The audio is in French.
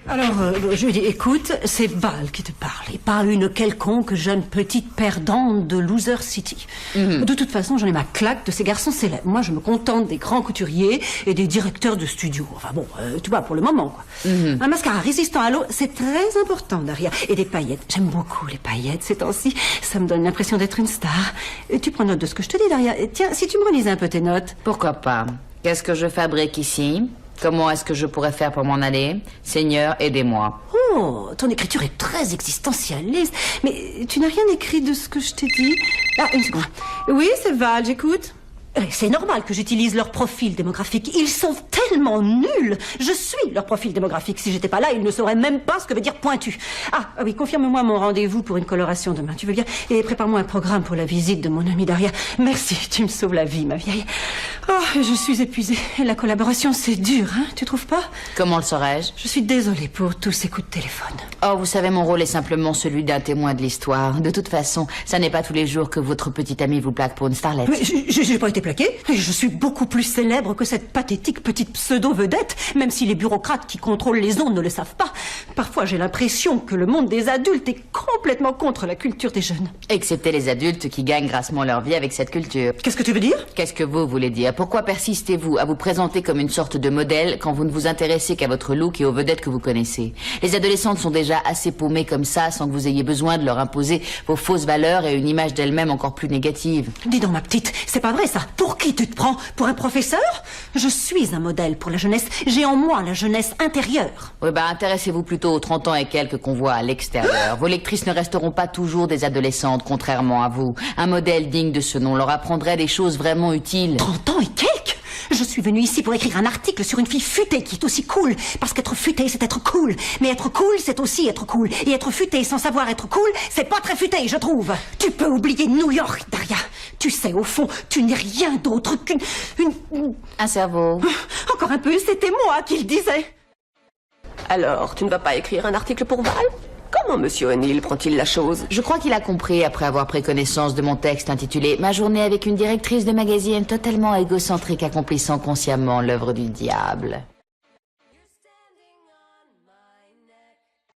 Alors, je lui dis, écoute, c'est Val qui te parle, et pas une quelconque jeune petite perdante de Loser City. De toute façon, j'en ai ma claque de ces garçons célèbres. Moi, je me contente des grands couturiers et des directeurs de studio. Enfin bon, tu vois, pour le moment, quoi. Un mascara résistant à l'eau, c'est très important, Daria. Et des paillettes. J'aime beaucoup les paillettes ces temps-ci. Ça me donne l'impression d'être une star. Tu prends note de ce que je te dis, Daria. Tiens, si tu me relisais un peu tes notes. Pourquoi pas? Qu'est-ce que je fabrique ici? Comment est-ce que je pourrais faire pour m'en aller? Seigneur, aidez-moi. Oh, ton écriture est très existentialiste. Mais tu n'as rien écrit de ce que je t'ai dit? Ah, une seconde. Oui, c'est Val, j'écoute. C'est normal que j'utilise leur profil démographique. Ils sont tellement nuls. Je suis leur profil démographique. Si j'étais pas là, ils ne sauraient même pas ce que veut dire pointu. Ah oui, confirme-moi mon rendez-vous pour une coloration demain. Tu veux bien? Et prépare-moi un programme pour la visite de mon amie Daria. Merci, tu me sauves la vie, ma vieille. Oh, je suis épuisée. La collaboration, c'est dur, hein? Tu trouves pas? Comment le saurais-je? Je suis désolée pour tous ces coups de téléphone. Oh, vous savez, mon rôle est simplement celui d'un témoin de l'histoire. De toute façon, ça n'est pas tous les jours que votre petite amie vous plaque pour une starlette. Mais j'ai pas été plaquée. Je suis beaucoup plus célèbre que cette pathétique petite pseudo-vedette, même si les bureaucrates qui contrôlent les ondes ne le savent pas. Parfois, j'ai l'impression que le monde des adultes est complètement contre la culture des jeunes. Excepté les adultes qui gagnent grassement leur vie avec cette culture. Qu'est-ce que tu veux dire? Qu'est-ce que vous voulez dire? Pourquoi persistez-vous à vous présenter comme une sorte de modèle quand vous ne vous intéressez qu'à votre look et aux vedettes que vous connaissez? Les adolescentes sont déjà assez paumées comme ça sans que vous ayez besoin de leur imposer vos fausses valeurs et une image d'elles-mêmes encore plus négative. Dis donc, ma petite, c'est pas vrai ça. Pour qui tu te prends? Pour un professeur? Je suis un modèle pour la jeunesse. J'ai en moi la jeunesse intérieure. Oui, intéressez-vous plutôt aux 30 ans et quelques qu'on voit à l'extérieur. Vos lectrices ne resteront pas toujours des adolescentes, contrairement à vous. Un modèle digne de ce nom leur apprendrait des choses vraiment utiles. 30 ans et quelques? Je suis venue ici pour écrire un article sur une fille futée qui est aussi cool. Parce qu'être futée, c'est être cool. Mais être cool, c'est aussi être cool. Et être futée sans savoir être cool, c'est pas très futé, je trouve. Tu peux oublier New York, Daria. Tu sais, au fond, tu n'es rien d'autre qu'une... Un cerveau. Encore un peu, c'était moi qui le disais. Alors, tu ne vas pas écrire un article pour Val? Comment Monsieur O'Neill prend-il la chose? Je crois qu'il a compris après avoir pris connaissance de mon texte intitulé « Ma journée avec une directrice de magazine totalement égocentrique accomplissant consciemment l'œuvre du diable ».